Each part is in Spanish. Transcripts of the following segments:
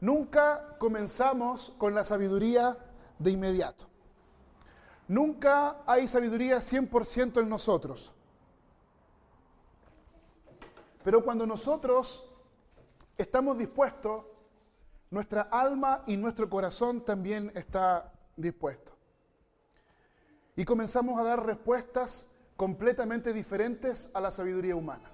Nunca comenzamos con la sabiduría de inmediato. Nunca hay sabiduría 100% en nosotros. Pero cuando nosotros estamos dispuestos, nuestra alma y nuestro corazón también está dispuesto. Y comenzamos a dar respuestas completamente diferentes a la sabiduría humana.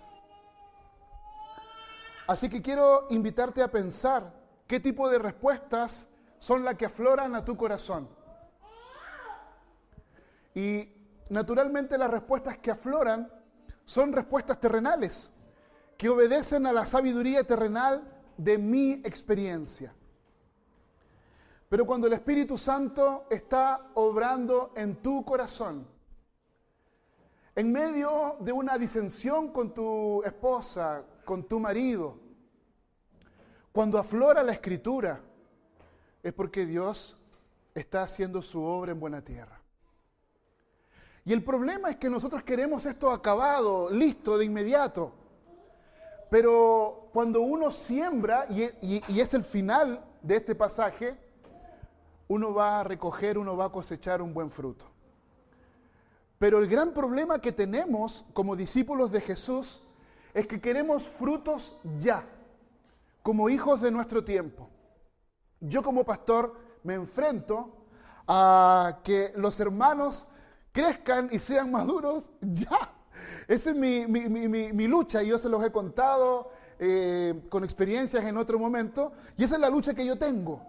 Así que quiero invitarte a pensar qué tipo de respuestas son las que afloran a tu corazón. Y naturalmente las respuestas que afloran son respuestas terrenales, que obedecen a la sabiduría terrenal de mi experiencia. Pero cuando el Espíritu Santo está obrando en tu corazón, en medio de una disensión con tu esposa, con tu marido, cuando aflora la Escritura, es porque Dios está haciendo su obra en buena tierra. Y el problema es que nosotros queremos esto acabado, listo, de inmediato. Pero cuando uno siembra, y es el final de este pasaje, uno va a recoger, uno va a cosechar un buen fruto. Pero el gran problema que tenemos como discípulos de Jesús es que queremos frutos ya, como hijos de nuestro tiempo. Yo como pastor me enfrento a que los hermanos crezcan y sean maduros ya. Esa es mi lucha, y yo se los he contado con experiencias en otro momento, y esa es la lucha que yo tengo.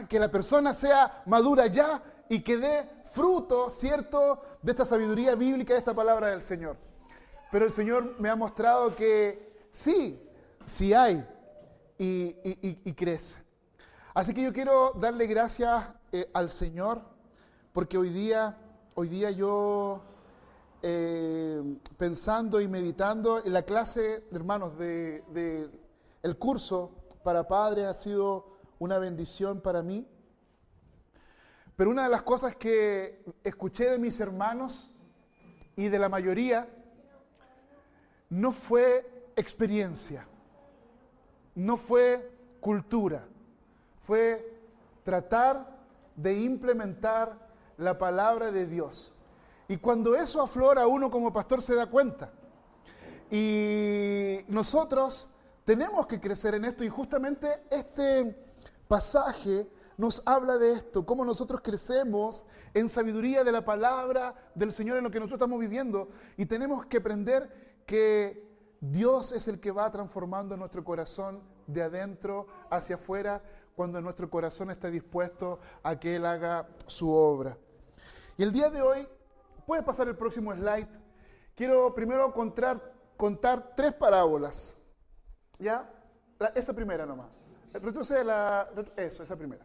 Que la persona sea madura ya y que dé fruto, ¿cierto?, de esta sabiduría bíblica, de esta palabra del Señor. Pero el Señor me ha mostrado que sí hay y crece. Así que yo quiero darle gracias al Señor, porque hoy día yo, pensando y meditando en la clase, hermanos, el curso para padres ha sido una bendición para mí. Pero una de las cosas que escuché de mis hermanos y de la mayoría no fue experiencia, no fue cultura, fue tratar de implementar la palabra de Dios. Y cuando eso aflora, uno como pastor se da cuenta. Y nosotros tenemos que crecer en esto, y justamente este pasaje nos habla de esto, cómo nosotros crecemos en sabiduría de la palabra del Señor en lo que nosotros estamos viviendo, y tenemos que aprender que Dios es el que va transformando nuestro corazón de adentro hacia afuera, cuando nuestro corazón está dispuesto a que Él haga su obra. Y el día de hoy, puedes pasar el próximo slide, quiero primero contar 3 parábolas, ¿ya? Esa primera nomás. Retrocede esa primera.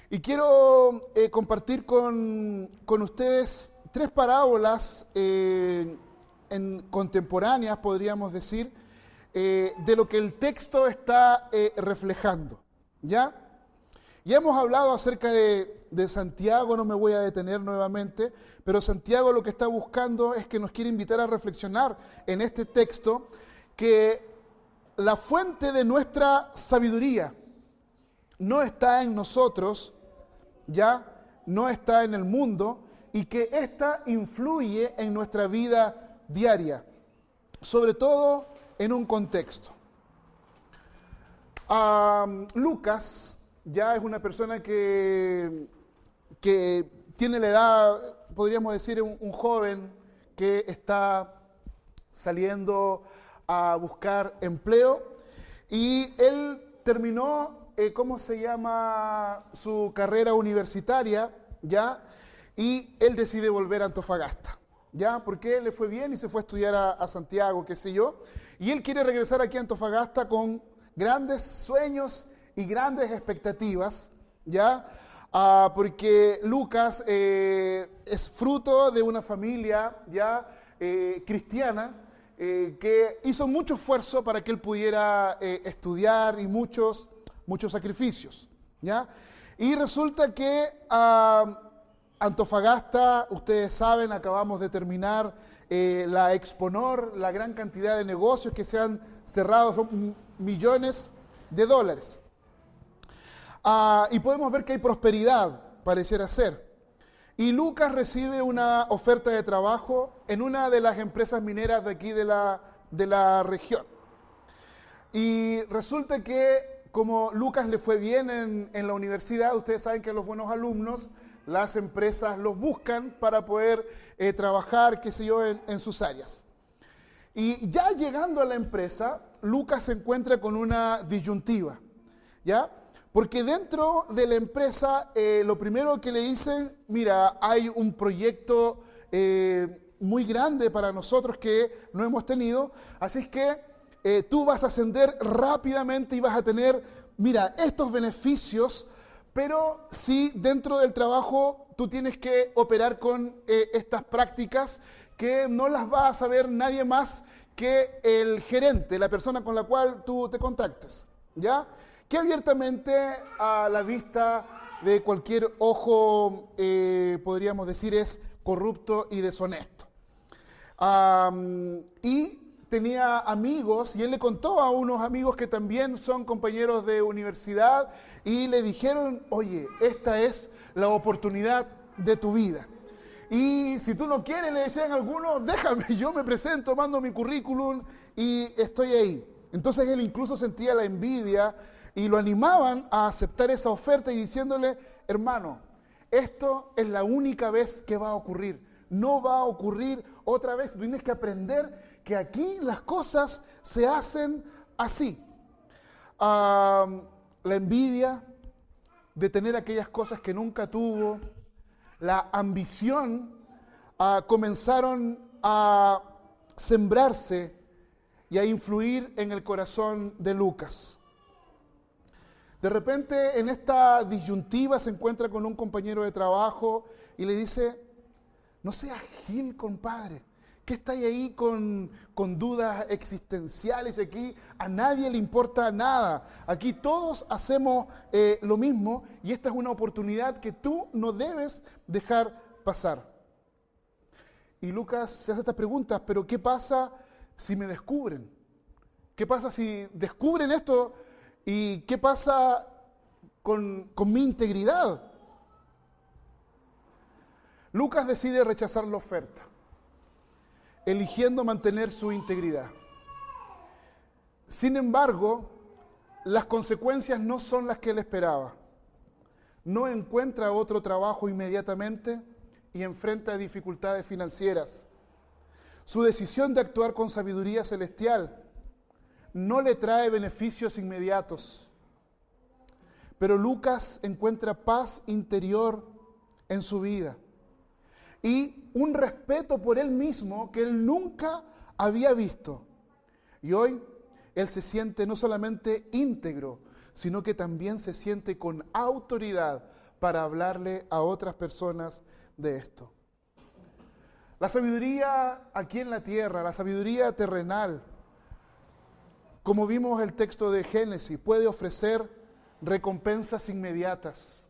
Y quiero compartir con ustedes 3 parábolas contemporáneas, podríamos decir, de lo que el texto está reflejando, ¿ya? Ya hemos hablado acerca de Santiago, no me voy a detener nuevamente, pero Santiago lo que está buscando es que nos quiere invitar a reflexionar en este texto, que la fuente de nuestra sabiduría no está en nosotros, ya no está en el mundo, y que ésta influye en nuestra vida diaria, sobre todo en un contexto. Lucas ya es una persona que tiene la edad, podríamos decir, un joven que está saliendo a buscar empleo, y él terminó, su carrera universitaria, ¿ya? Y él decide volver a Antofagasta, ¿ya? Porque le fue bien y se fue a estudiar a Santiago, qué sé yo, y él quiere regresar aquí a Antofagasta con grandes sueños y grandes expectativas, ¿ya? Porque Lucas es fruto de una familia ya cristiana, que hizo mucho esfuerzo para que él pudiera estudiar, y muchos sacrificios, ¿ya? Y resulta que Antofagasta, ustedes saben, acabamos de terminar la Exponor, la gran cantidad de negocios que se han cerrado, son millones de dólares. y podemos ver que hay prosperidad, pareciera ser. Y Lucas recibe una oferta de trabajo en una de las empresas mineras de aquí de la región. Y resulta que como Lucas le fue bien en la universidad, ustedes saben que los buenos alumnos, las empresas los buscan para poder trabajar, qué sé yo, en sus áreas. Y ya llegando a la empresa, Lucas se encuentra con una disyuntiva, ¿ya? Porque dentro de la empresa, lo primero que le dicen, mira, hay un proyecto muy grande para nosotros que no hemos tenido, así es que tú vas a ascender rápidamente y vas a tener, mira, estos beneficios, pero sí dentro del trabajo tú tienes que operar con estas prácticas que no las va a saber nadie más que el gerente, la persona con la cual tú te contactes, ¿ya? Que abiertamente a la vista de cualquier ojo, podríamos decir, es corrupto y deshonesto. Y tenía amigos, y él le contó a unos amigos que también son compañeros de universidad, y le dijeron, oye, esta es la oportunidad de tu vida. Y si tú no quieres, le decían algunos, déjame, yo me presento, mando mi currículum y estoy ahí. Entonces él incluso sentía la envidia y lo animaban a aceptar esa oferta y diciéndole, hermano, esto es la única vez que va a ocurrir. No va a ocurrir otra vez. Tienes que aprender que aquí las cosas se hacen así. La envidia de tener aquellas cosas que nunca tuvo, la ambición, comenzaron a sembrarse y a influir en el corazón de Lucas. De repente en esta disyuntiva se encuentra con un compañero de trabajo y le dice, no seas gil, compadre, ¿qué estáis ahí con dudas existenciales? Aquí a nadie le importa nada, aquí todos hacemos lo mismo y esta es una oportunidad que tú no debes dejar pasar. Y Lucas se hace estas preguntas, pero ¿qué pasa si me descubren? ¿Qué pasa si descubren esto? ¿Y qué pasa con mi integridad? Lucas decide rechazar la oferta, eligiendo mantener su integridad. Sin embargo, las consecuencias no son las que él esperaba. No encuentra otro trabajo inmediatamente y enfrenta dificultades financieras. Su decisión de actuar con sabiduría celestial no le trae beneficios inmediatos, pero Lucas encuentra paz interior en su vida y un respeto por él mismo que él nunca había visto. Y hoy él se siente no solamente íntegro, sino que también se siente con autoridad para hablarle a otras personas de esto. La sabiduría aquí en la tierra, la sabiduría terrenal, como vimos el texto de Génesis, puede ofrecer recompensas inmediatas,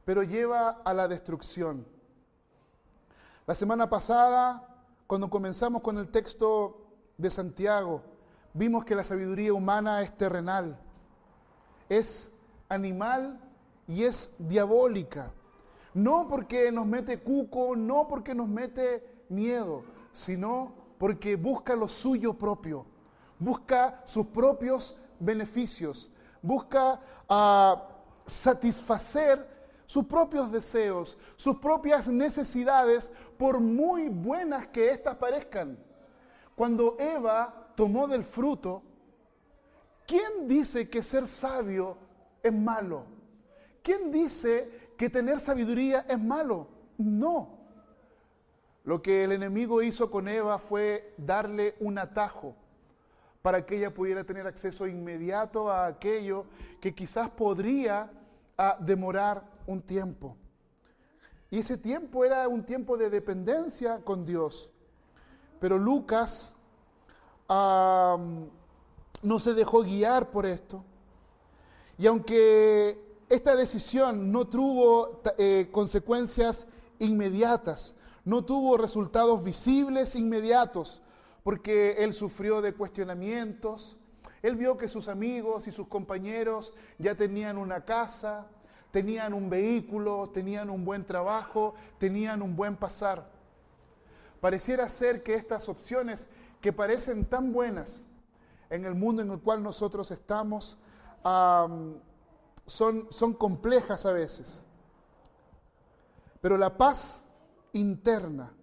pero lleva a la destrucción. La semana pasada, cuando comenzamos con el texto de Santiago, vimos que la sabiduría humana es terrenal, es animal y es diabólica. No porque nos mete cuco, no porque nos mete miedo, sino porque busca lo suyo propio, busca sus propios beneficios, busca satisfacer sus propios deseos, sus propias necesidades, por muy buenas que éstas parezcan. Cuando Eva tomó del fruto, ¿quién dice que ser sabio es malo? ¿Quién dice que tener sabiduría es malo? No. Lo que el enemigo hizo con Eva fue darle un atajo para que ella pudiera tener acceso inmediato a aquello que quizás podría demorar un tiempo. Y ese tiempo era un tiempo de dependencia con Dios. Pero Lucas no se dejó guiar por esto. Y aunque esta decisión no tuvo consecuencias inmediatas, no tuvo resultados visibles inmediatos, porque él sufrió de cuestionamientos, Él vio que sus amigos y sus compañeros ya tenían una casa, tenían un vehículo, tenían un buen trabajo, tenían un buen pasar. Pareciera ser que estas opciones que parecen tan buenas en el mundo en el cual nosotros estamos, son complejas a veces. Pero la paz interna,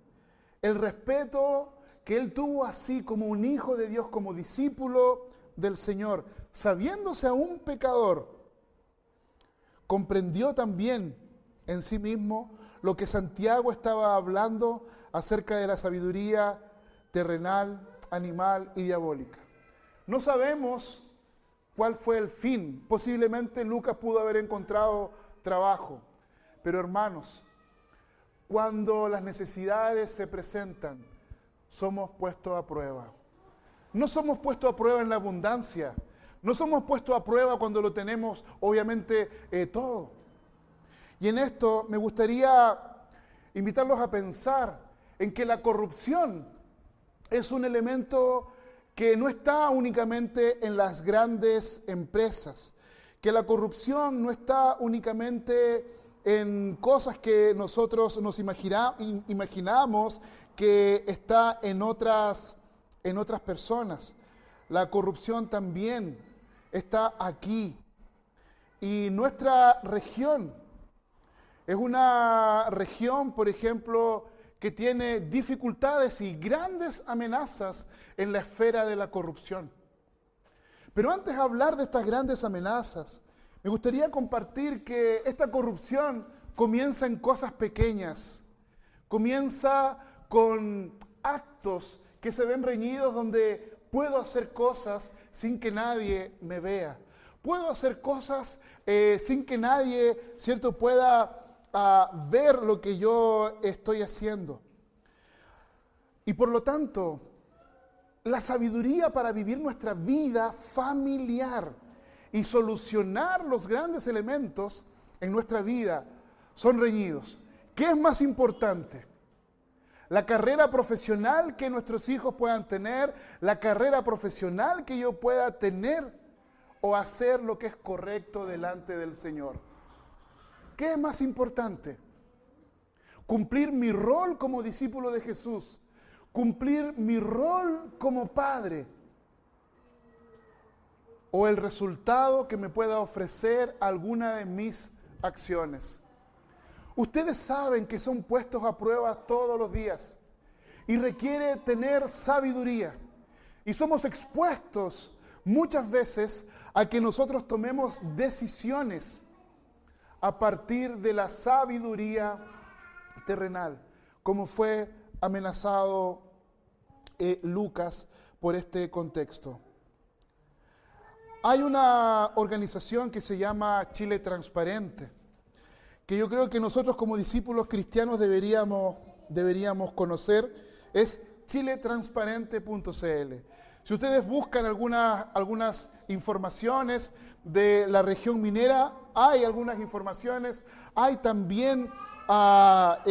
el respeto que él tuvo así como un hijo de Dios, como discípulo del Señor, sabiéndose aún pecador, comprendió también en sí mismo lo que Santiago estaba hablando acerca de la sabiduría terrenal, animal y diabólica. No sabemos cuál fue el fin. Posiblemente Lucas pudo haber encontrado trabajo. Pero hermanos, cuando las necesidades se presentan, somos puestos a prueba. No somos puestos a prueba en la abundancia. No somos puestos a prueba cuando lo tenemos, obviamente, todo. Y en esto me gustaría invitarlos a pensar en que la corrupción es un elemento que no está únicamente en las grandes empresas, que la corrupción no está únicamente en cosas que nosotros nos imaginamos que está en otras personas. La corrupción también está aquí. Y nuestra región es una región, por ejemplo, que tiene dificultades y grandes amenazas en la esfera de la corrupción. Pero antes de hablar de estas grandes amenazas, me gustaría compartir que esta corrupción comienza en cosas pequeñas. Comienza con actos que se ven reñidos donde puedo hacer cosas sin que nadie me vea. Puedo hacer cosas sin que nadie, ¿cierto?, pueda ver lo que yo estoy haciendo. Y por lo tanto, la sabiduría para vivir nuestra vida familiar y solucionar los grandes elementos en nuestra vida son reñidos. ¿Qué es más importante? La carrera profesional que nuestros hijos puedan tener, la carrera profesional que yo pueda tener, o hacer lo que es correcto delante del Señor. ¿Qué es más importante? Cumplir mi rol como discípulo de Jesús, cumplir mi rol como padre, o el resultado que me pueda ofrecer alguna de mis acciones. Ustedes saben que son puestos a prueba todos los días y requiere tener sabiduría. Y somos expuestos muchas veces a que nosotros tomemos decisiones a partir de la sabiduría terrenal, como fue amenazado Lucas por este contexto. Hay una organización que se llama Chile Transparente, que yo creo que nosotros como discípulos cristianos deberíamos conocer. Es chiletransparente.cl. Si ustedes buscan algunas informaciones de la región minera, hay algunas informaciones, hay también la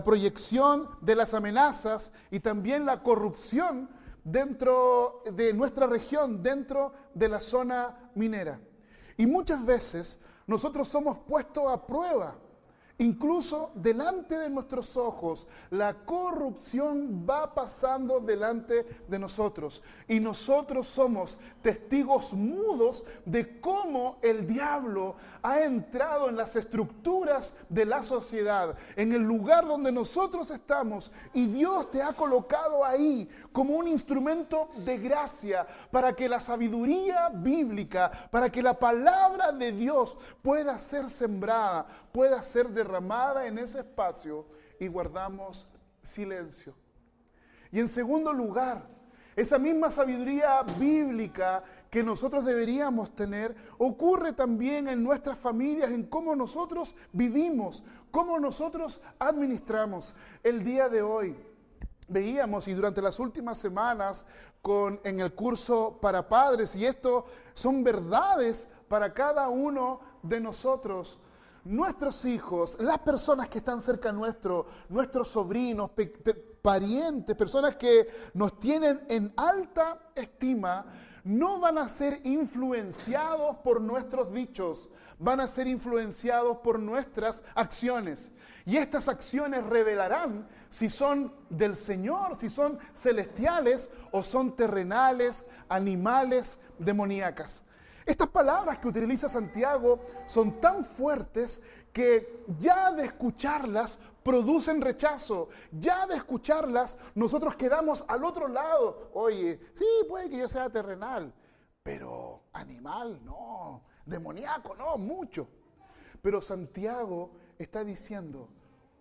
proyección de las amenazas y también la corrupción dentro de nuestra región, dentro de la zona minera. Y muchas veces nosotros somos puestos a prueba. Incluso delante de nuestros ojos, la corrupción va pasando delante de nosotros. Y nosotros somos testigos mudos de cómo el diablo ha entrado en las estructuras de la sociedad, en el lugar donde nosotros estamos. Y Dios te ha colocado ahí como un instrumento de gracia para que la sabiduría bíblica, para que la palabra de Dios pueda ser sembrada, pueda ser derramada en ese espacio, y guardamos silencio. Y en segundo lugar, esa misma sabiduría bíblica que nosotros deberíamos tener ocurre también en nuestras familias, en cómo nosotros vivimos, cómo nosotros administramos. El día de hoy veíamos, y durante las últimas semanas en el curso para padres, y esto son verdades para cada uno de nosotros. Nuestros hijos, las personas que están cerca nuestro, nuestros sobrinos, parientes, personas que nos tienen en alta estima, no van a ser influenciados por nuestros dichos, van a ser influenciados por nuestras acciones. Y estas acciones revelarán si son del Señor, si son celestiales o son terrenales, animales, demoníacas. Estas palabras que utiliza Santiago son tan fuertes que ya de escucharlas producen rechazo. Ya de escucharlas nosotros quedamos al otro lado. Oye, sí, puede que yo sea terrenal, pero animal no, demoníaco no, mucho. Pero Santiago está diciendo,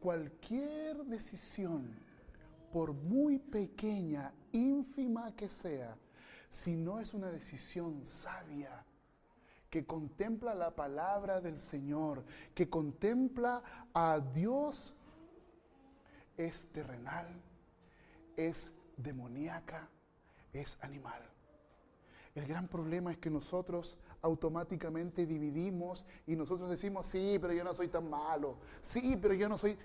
cualquier decisión, por muy pequeña, ínfima que sea, si no es una decisión sabia, que contempla la palabra del Señor, que contempla a Dios, es terrenal, es demoníaca, es animal. El gran problema es que nosotros automáticamente dividimos y nosotros decimos, sí, pero yo no soy tan malo, sí, pero yo no soy...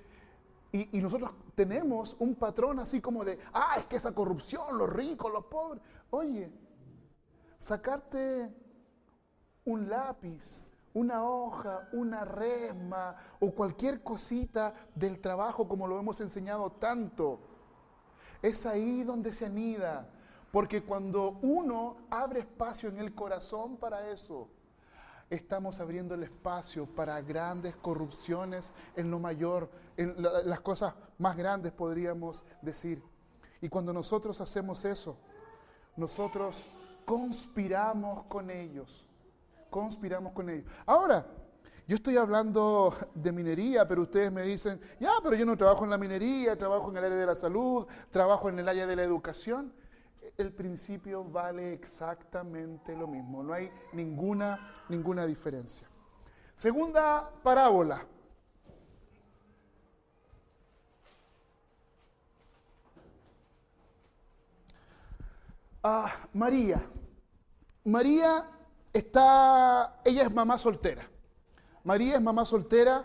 Y nosotros tenemos un patrón así como de, es que esa corrupción, los ricos, los pobres. Oye, sacarte un lápiz, una hoja, una resma o cualquier cosita del trabajo como lo hemos enseñado tanto, es ahí donde se anida. Porque cuando uno abre espacio en el corazón para eso, estamos abriendo el espacio para grandes corrupciones en lo mayor, en las cosas más grandes podríamos decir. Y cuando nosotros hacemos eso, nosotros conspiramos con ellos. Conspiramos con ellos. Ahora, yo estoy hablando de minería, pero ustedes me dicen, ya, pero yo no trabajo en la minería, trabajo en el área de la salud, trabajo en el área de la educación. El principio vale exactamente lo mismo, no hay ninguna diferencia. Segunda parábola. María. María ella es mamá soltera. María es mamá soltera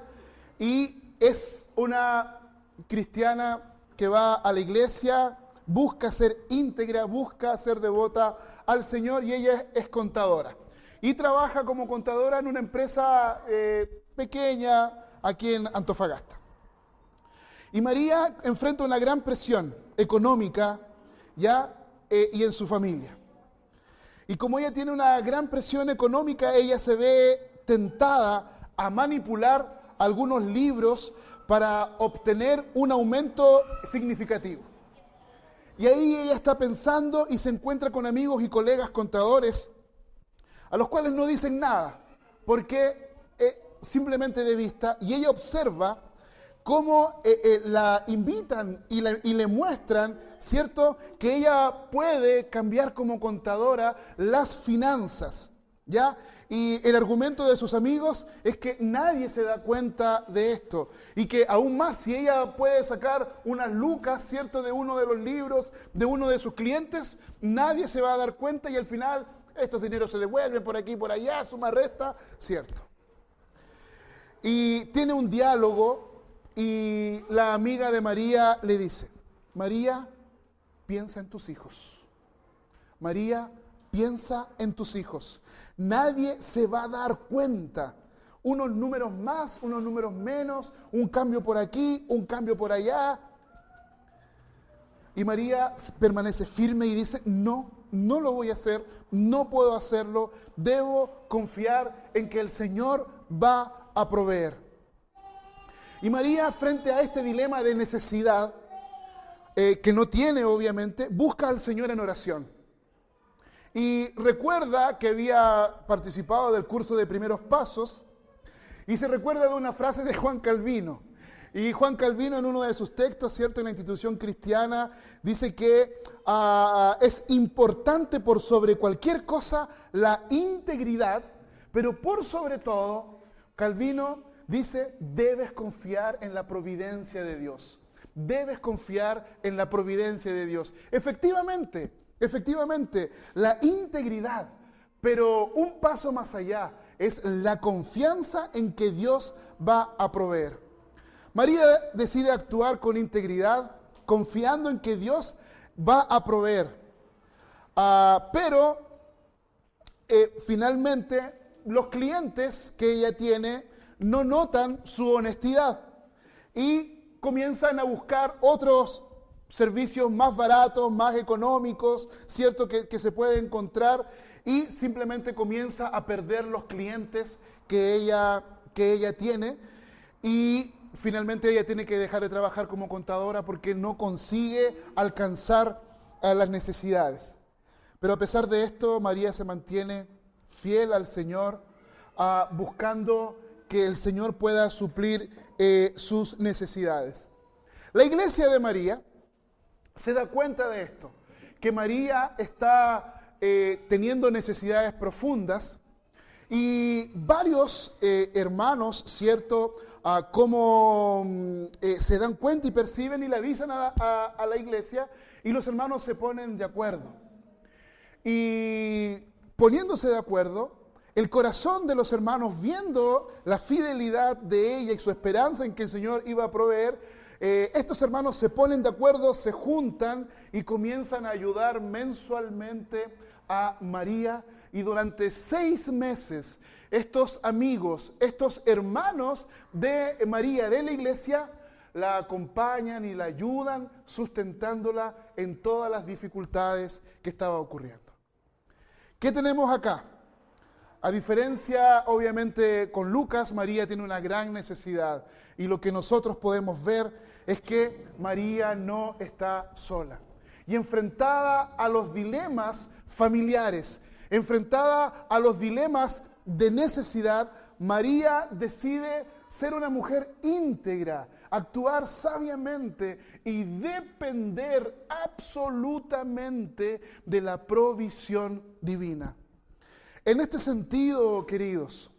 y es una cristiana que va a la iglesia, busca ser íntegra, busca ser devota al Señor y ella es contadora. Y trabaja como contadora en una empresa pequeña aquí en Antofagasta. Y María enfrenta una gran presión económica y en su familia. Y como ella tiene una gran presión económica, ella se ve tentada a manipular algunos libros para obtener un aumento significativo. Y ahí ella está pensando y se encuentra con amigos y colegas contadores a los cuales no dicen nada, porque simplemente de vista, y ella observa cómo la invitan y le muestran, ¿cierto?, que ella puede cambiar como contadora las finanzas, ¿ya? Y el argumento de sus amigos es que nadie se da cuenta de esto. Y que aún más, si ella puede sacar unas lucas, ¿cierto?, de uno de los libros de uno de sus clientes, nadie se va a dar cuenta y al final estos dineros se devuelven por aquí y por allá, suma, resta, ¿cierto? Y tiene un diálogo y la amiga de María le dice, María, piensa en tus hijos. María, piensa en tus hijos. Nadie se va a dar cuenta. Unos números más, unos números menos, un cambio por aquí, un cambio por allá. Y María permanece firme y dice, no lo voy a hacer, no puedo hacerlo, debo confiar en que el Señor va a proveer. Y María, frente a este dilema de necesidad, que no tiene obviamente, busca al Señor en oración. Y recuerda que había participado del curso de primeros pasos y se recuerda de una frase de Juan Calvino. Y Juan Calvino en uno de sus textos, ¿cierto?, en la institución cristiana, dice que es importante por sobre cualquier cosa la integridad, pero por sobre todo, Calvino dice, debes confiar en la providencia de Dios. Debes confiar en la providencia de Dios. Efectivamente, la integridad, pero un paso más allá, es la confianza en que Dios va a proveer. María decide actuar con integridad, confiando en que Dios va a proveer. Pero finalmente los clientes que ella tiene no notan su honestidad y comienzan a buscar otros servicios más baratos, más económicos, ¿cierto? Que se puede encontrar, y simplemente comienza a perder los clientes que ella tiene, y finalmente ella tiene que dejar de trabajar como contadora porque no consigue alcanzar a las necesidades. Pero a pesar de esto, María se mantiene fiel al Señor, buscando que el Señor pueda suplir sus necesidades. La iglesia de María se da cuenta de esto, que María está teniendo necesidades profundas, y varios hermanos, ¿cierto?, como se dan cuenta y perciben y le avisan a la iglesia, y los hermanos se ponen de acuerdo. Y poniéndose de acuerdo, el corazón de los hermanos, viendo la fidelidad de ella y su esperanza en que el Señor iba a proveer, estos hermanos se ponen de acuerdo, se juntan y comienzan a ayudar mensualmente a María. Y durante 6 meses, estos amigos, estos hermanos de María, de la iglesia, la acompañan y la ayudan, sustentándola en todas las dificultades que estaba ocurriendo. ¿Qué tenemos acá? A diferencia, obviamente, con Lucas, María tiene una gran necesidad. Y lo que nosotros podemos ver es que María no está sola. Y enfrentada a los dilemas familiares, enfrentada a los dilemas de necesidad, María decide ser una mujer íntegra, actuar sabiamente y depender absolutamente de la provisión divina. En este sentido, queridos,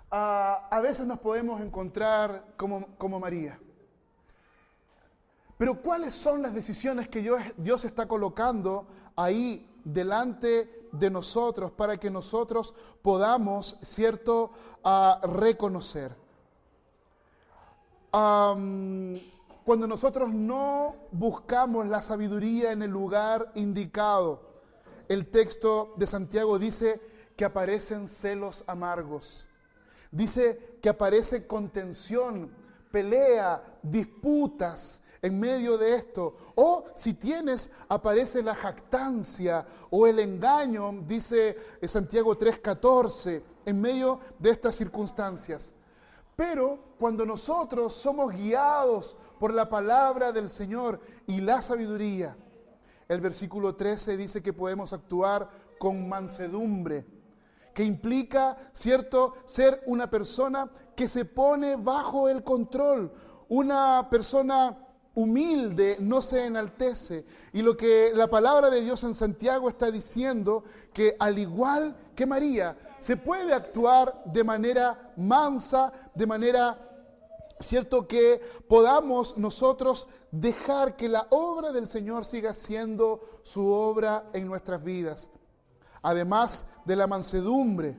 a veces nos podemos encontrar como María. Pero ¿cuáles son las decisiones que Dios está colocando ahí delante de nosotros para que nosotros podamos, ¿cierto?, reconocer? Cuando nosotros no buscamos la sabiduría en el lugar indicado, el texto de Santiago dice que aparecen celos amargos. Dice que aparece contención, pelea, disputas en medio de esto. O si tienes, aparece la jactancia o el engaño, dice Santiago 3:14, en medio de estas circunstancias. Pero cuando nosotros somos guiados por la palabra del Señor y la sabiduría, el versículo 13 dice que podemos actuar con mansedumbre, que implica, ¿cierto?, ser una persona que se pone bajo el control, una persona humilde, no se enaltece. Y lo que la palabra de Dios en Santiago está diciendo, que al igual que María, se puede actuar de manera mansa, de manera, ¿cierto?, que podamos nosotros dejar que la obra del Señor siga siendo su obra en nuestras vidas. Además de la mansedumbre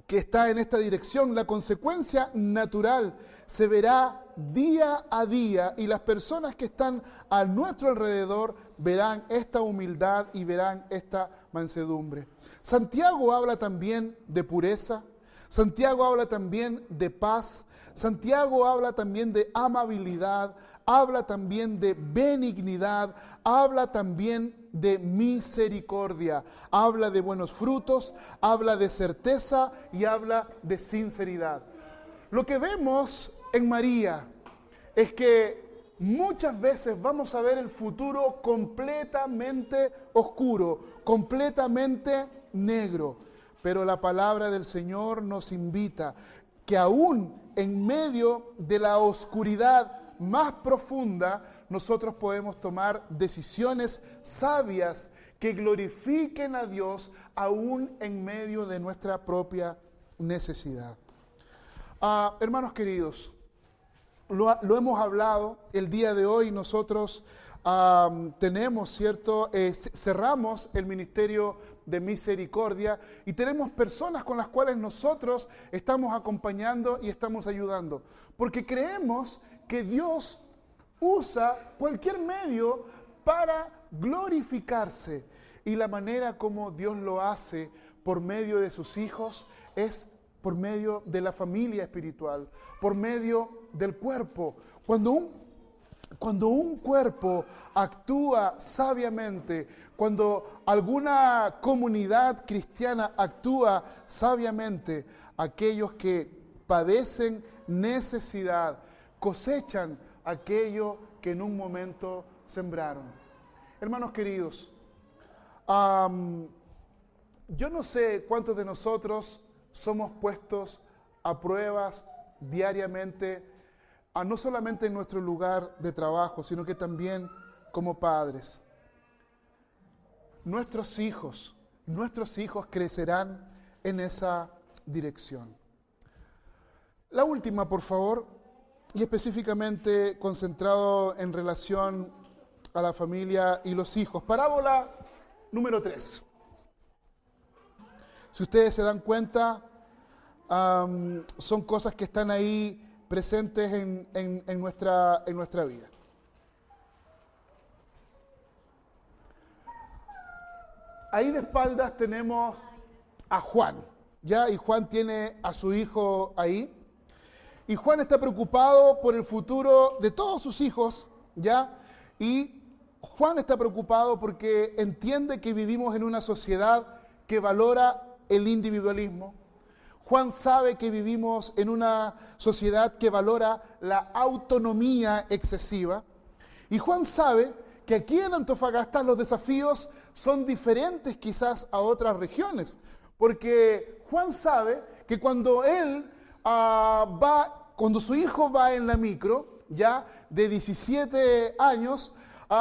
que está en esta dirección, la consecuencia natural se verá día a día, y las personas que están a nuestro alrededor verán esta humildad y verán esta mansedumbre. Santiago habla también de pureza, Santiago habla también de paz, Santiago habla también de amabilidad, habla también de benignidad, habla también de misericordia, habla de buenos frutos, habla de certeza y habla de sinceridad. Lo que vemos en María es que muchas veces vamos a ver el futuro completamente oscuro, completamente negro, pero la palabra del Señor nos invita que aún en medio de la oscuridad más profunda, nosotros podemos tomar decisiones sabias que glorifiquen a Dios aún en medio de nuestra propia necesidad. Hermanos queridos, lo hemos hablado el día de hoy. Nosotros tenemos, ¿cierto? Cerramos el ministerio de misericordia y tenemos personas con las cuales nosotros estamos acompañando y estamos ayudando, porque creemos que Dios usa cualquier medio para glorificarse. Y la manera como Dios lo hace por medio de sus hijos es por medio de la familia espiritual, por medio del cuerpo. Cuando un cuerpo actúa sabiamente, cuando alguna comunidad cristiana actúa sabiamente, aquellos que padecen necesidad cosechan aquello que en un momento sembraron. Hermanos queridos, yo no sé cuántos de nosotros somos puestos a pruebas diariamente, no solamente en nuestro lugar de trabajo, sino que también como padres. Nuestros hijos crecerán en esa dirección. La última, por favor, y específicamente concentrado en relación a la familia y los hijos. Parábola número 3. Si ustedes se dan cuenta, son cosas que están ahí presentes en nuestra vida. Ahí de espaldas tenemos a Juan, ¿ya? Y Juan tiene a su hijo ahí. Y Juan está preocupado por el futuro de todos sus hijos, ¿ya? Y Juan está preocupado porque entiende que vivimos en una sociedad que valora el individualismo. Juan sabe que vivimos en una sociedad que valora la autonomía excesiva. Y Juan sabe que aquí en Antofagasta los desafíos son diferentes quizás a otras regiones. Porque Juan sabe que cuando cuando su hijo va en la micro, ya de 17 años,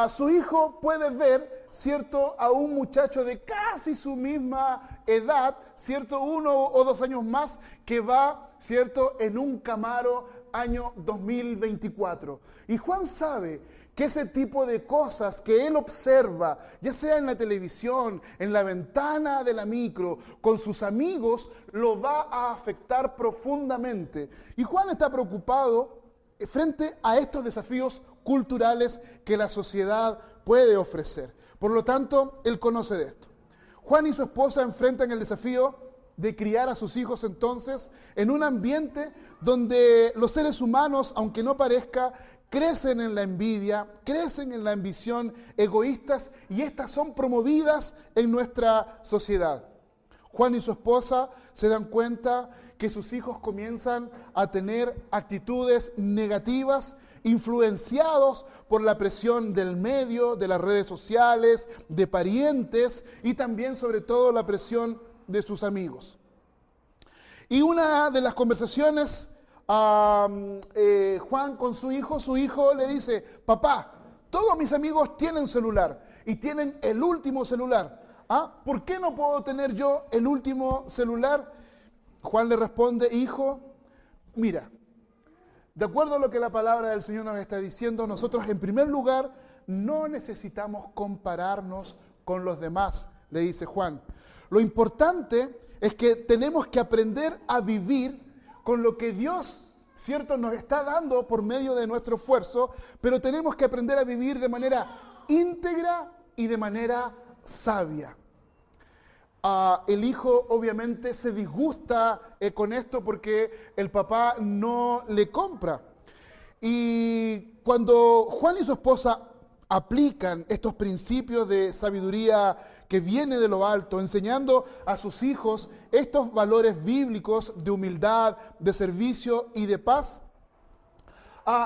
su hijo puede ver, ¿cierto?, a un muchacho de casi su misma edad, ¿cierto?, 1 o 2 años más, que va, ¿cierto?, en un Camaro año 2024. Y Juan sabe que ese tipo de cosas que él observa, ya sea en la televisión, en la ventana de la micro, con sus amigos, lo va a afectar profundamente. Y Juan está preocupado frente a estos desafíos culturales que la sociedad puede ofrecer. Por lo tanto, él conoce de esto. Juan y su esposa enfrentan el desafío de criar a sus hijos entonces en un ambiente donde los seres humanos, aunque no parezca, crecen en la envidia, crecen en la ambición egoístas, y estas son promovidas en nuestra sociedad. Juan y su esposa se dan cuenta que sus hijos comienzan a tener actitudes negativas, influenciados por la presión del medio, de las redes sociales, de parientes y también sobre todo la presión de sus amigos. Y una de las conversaciones, Juan con su hijo le dice: papá, todos mis amigos tienen celular y tienen el último celular. ¿Por qué no puedo tener yo el último celular? Juan le responde: hijo, mira, de acuerdo a lo que la palabra del Señor nos está diciendo, nosotros en primer lugar no necesitamos compararnos con los demás, le dice Juan. Lo importante es que tenemos que aprender a vivir con lo que Dios, cierto, nos está dando por medio de nuestro esfuerzo, pero tenemos que aprender a vivir de manera íntegra y de manera sabia. El hijo obviamente se disgusta con esto porque el papá no le compra. Y cuando Juan y su esposa aplican estos principios de sabiduría que viene de lo alto, enseñando a sus hijos estos valores bíblicos de humildad, de servicio y de paz,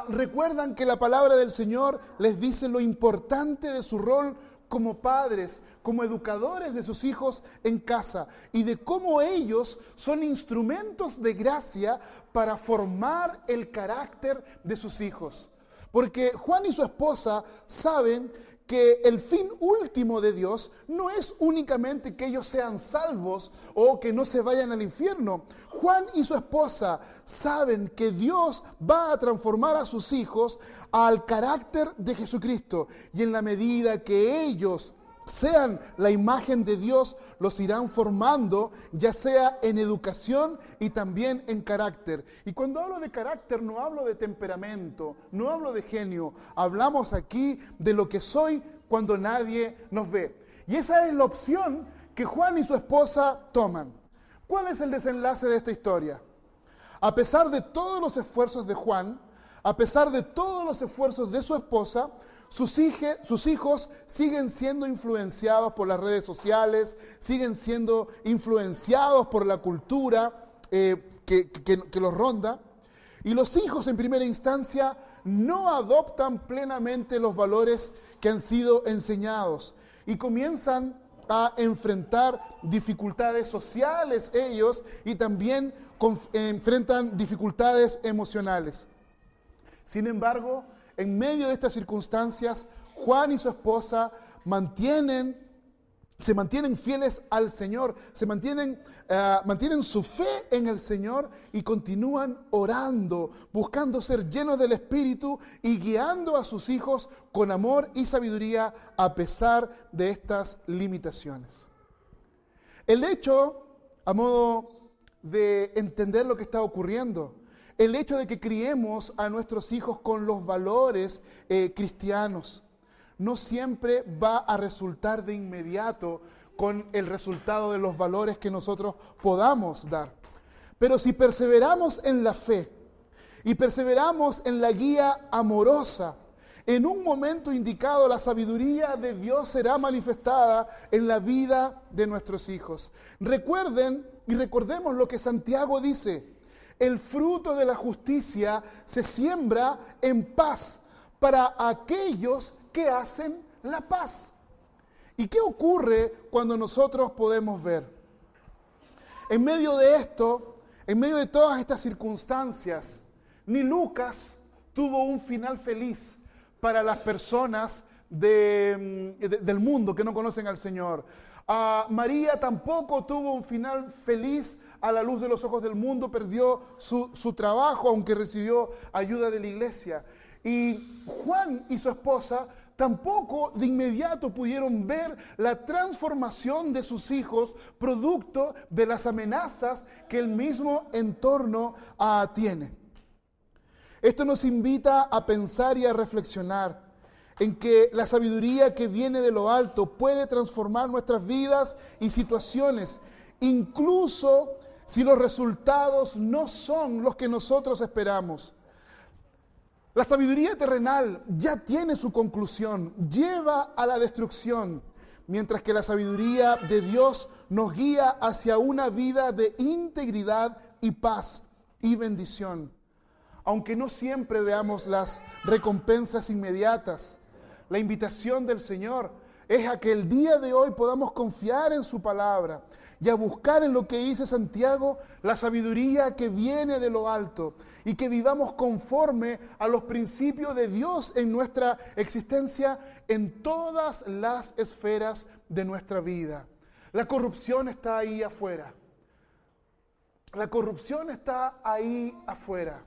recuerdan que la palabra del Señor les dice lo importante de su rol como padres, como educadores de sus hijos en casa, y de cómo ellos son instrumentos de gracia para formar el carácter de sus hijos. Porque Juan y su esposa saben que el fin último de Dios no es únicamente que ellos sean salvos o que no se vayan al infierno. Juan y su esposa saben que Dios va a transformar a sus hijos al carácter de Jesucristo. Y en la medida que ellos sean la imagen de Dios, los irán formando, ya sea en educación y también en carácter. Y cuando hablo de carácter no hablo de temperamento, no hablo de genio, hablamos aquí de lo que soy cuando nadie nos ve. Y esa es la opción que Juan y su esposa toman. ¿Cuál es el desenlace de esta historia? A pesar de todos los esfuerzos de Juan, a pesar de todos los esfuerzos de su esposa, sus hijos siguen siendo influenciados por las redes sociales, siguen siendo influenciados por la cultura que los ronda. Y los hijos en primera instancia no adoptan plenamente los valores que han sido enseñados y comienzan a enfrentar dificultades sociales ellos y también enfrentan dificultades emocionales. Sin embargo, en medio de estas circunstancias, Juan y su esposa se mantienen fieles al Señor, mantienen su fe en el Señor y continúan orando, buscando ser llenos del Espíritu y guiando a sus hijos con amor y sabiduría a pesar de estas limitaciones. El hecho, a modo de entender lo que está ocurriendo, el hecho de que criemos a nuestros hijos con los valores cristianos, no siempre va a resultar de inmediato con el resultado de los valores que nosotros podamos dar. Pero si perseveramos en la fe y perseveramos en la guía amorosa, en un momento indicado la sabiduría de Dios será manifestada en la vida de nuestros hijos. Recuerden y recordemos lo que Santiago dice: el fruto de la justicia se siembra en paz para aquellos que hacen la paz. ¿Y qué ocurre cuando nosotros podemos ver? En medio de esto, en medio de todas estas circunstancias, ni Lucas tuvo un final feliz para las personas del mundo que no conocen al Señor. María tampoco tuvo un final feliz a la luz de los ojos del mundo, perdió su trabajo, aunque recibió ayuda de la iglesia. Y Juan y su esposa tampoco de inmediato pudieron ver la transformación de sus hijos, producto de las amenazas que el mismo entorno tiene. Esto nos invita a pensar y a reflexionar en que la sabiduría que viene de lo alto puede transformar nuestras vidas y situaciones, incluso si los resultados no son los que nosotros esperamos. La sabiduría terrenal ya tiene su conclusión, lleva a la destrucción, mientras que la sabiduría de Dios nos guía hacia una vida de integridad y paz y bendición. Aunque no siempre veamos las recompensas inmediatas, la invitación del Señor es a que el día de hoy podamos confiar en su palabra y a buscar en lo que dice Santiago la sabiduría que viene de lo alto y que vivamos conforme a los principios de Dios en nuestra existencia en todas las esferas de nuestra vida. La corrupción está ahí afuera. La corrupción está ahí afuera.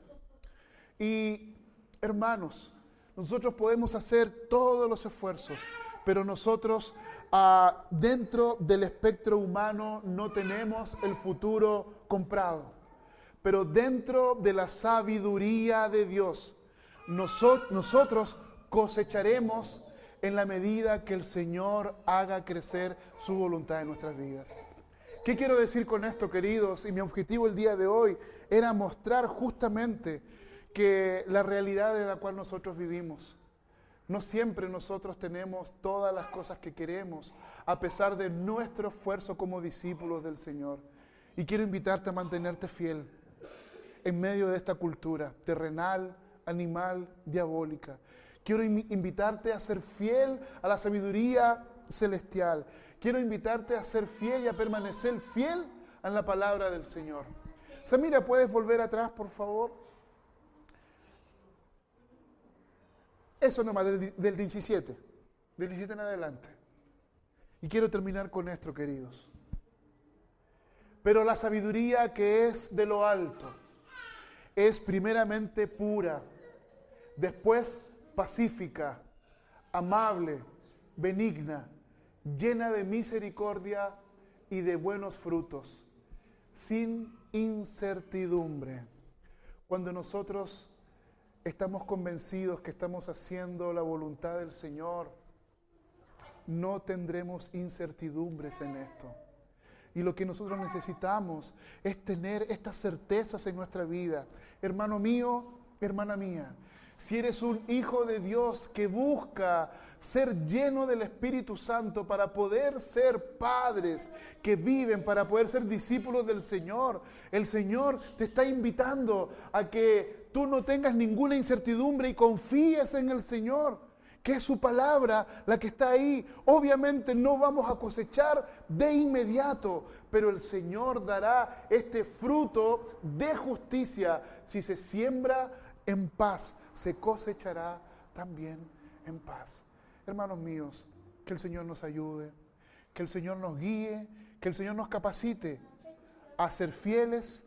Y hermanos, nosotros podemos hacer todos los esfuerzos, pero nosotros dentro del espectro humano no tenemos el futuro comprado. Pero dentro de la sabiduría de Dios, nosotros cosecharemos en la medida que el Señor haga crecer su voluntad en nuestras vidas. ¿Qué quiero decir con esto, queridos? Y mi objetivo el día de hoy era mostrar justamente que la realidad en la cual nosotros vivimos, no siempre nosotros tenemos todas las cosas que queremos, a pesar de nuestro esfuerzo como discípulos del Señor. Y quiero invitarte a mantenerte fiel en medio de esta cultura terrenal, animal, diabólica. Quiero invitarte a ser fiel a la sabiduría celestial. Quiero invitarte a ser fiel y a permanecer fiel en la palabra del Señor. Samira, ¿puedes volver atrás, por favor? Eso nomás, del 17. Del 17 en adelante. Y quiero terminar con esto, queridos. Pero la sabiduría que es de lo alto es primeramente pura, después pacífica, amable, benigna, llena de misericordia y de buenos frutos, sin incertidumbre. Cuando nosotros estamos convencidos que estamos haciendo la voluntad del Señor, no tendremos incertidumbres en esto. Y lo que nosotros necesitamos es tener estas certezas en nuestra vida. Hermano mío, hermana mía, si eres un hijo de Dios que busca ser lleno del Espíritu Santo para poder ser padres que viven, para poder ser discípulos del Señor, el Señor te está invitando a que tú no tengas ninguna incertidumbre y confíes en el Señor, que es su palabra la que está ahí. Obviamente no vamos a cosechar de inmediato, pero el Señor dará este fruto de justicia. Si se siembra en paz, se cosechará también en paz. Hermanos míos, que el Señor nos ayude, que el Señor nos guíe, que el Señor nos capacite a ser fieles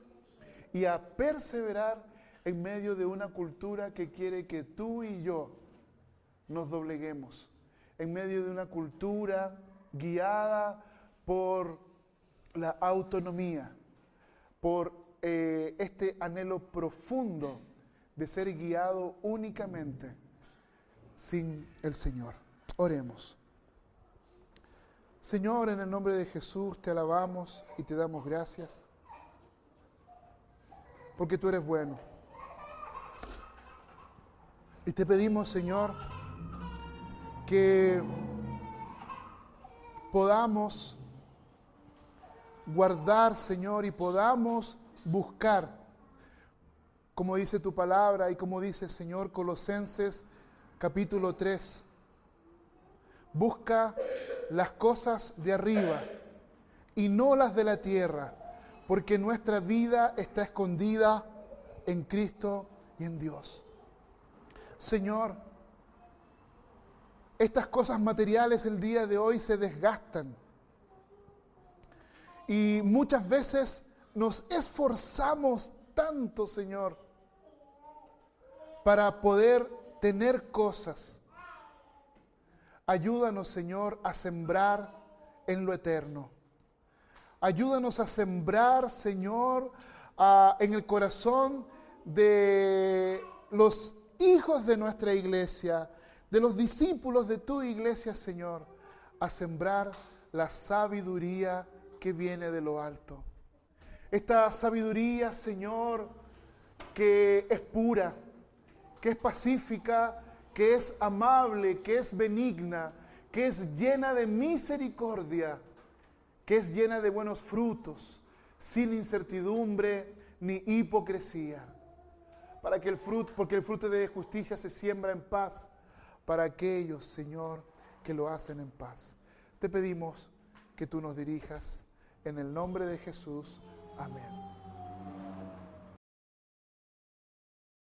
y a perseverar en medio de una cultura que quiere que tú y yo nos dobleguemos, en medio de una cultura guiada por la autonomía, por este anhelo profundo de ser guiado únicamente sin el Señor. Oremos. Señor, en el nombre de Jesús te alabamos y te damos gracias, porque tú eres bueno. Y te pedimos, Señor, que podamos guardar, Señor, y podamos buscar, como dice tu palabra y como dice, Señor, Colosenses capítulo 3. Busca las cosas de arriba y no las de la tierra, porque nuestra vida está escondida en Cristo y en Dios. Señor, estas cosas materiales el día de hoy se desgastan y muchas veces nos esforzamos tanto, Señor, para poder tener cosas. Ayúdanos, Señor, a sembrar en lo eterno. Ayúdanos a sembrar, Señor, en el corazón de los hijos de nuestra iglesia, de los discípulos de tu iglesia, Señor, a sembrar la sabiduría que viene de lo alto. Esta sabiduría, Señor, que es pura, que es pacífica, que es amable, que es benigna, que es llena de misericordia, que es llena de buenos frutos, sin incertidumbre ni hipocresía. Porque el fruto de justicia se siembra en paz para aquellos, Señor, que lo hacen en paz. Te pedimos que tú nos dirijas en el nombre de Jesús. Amén.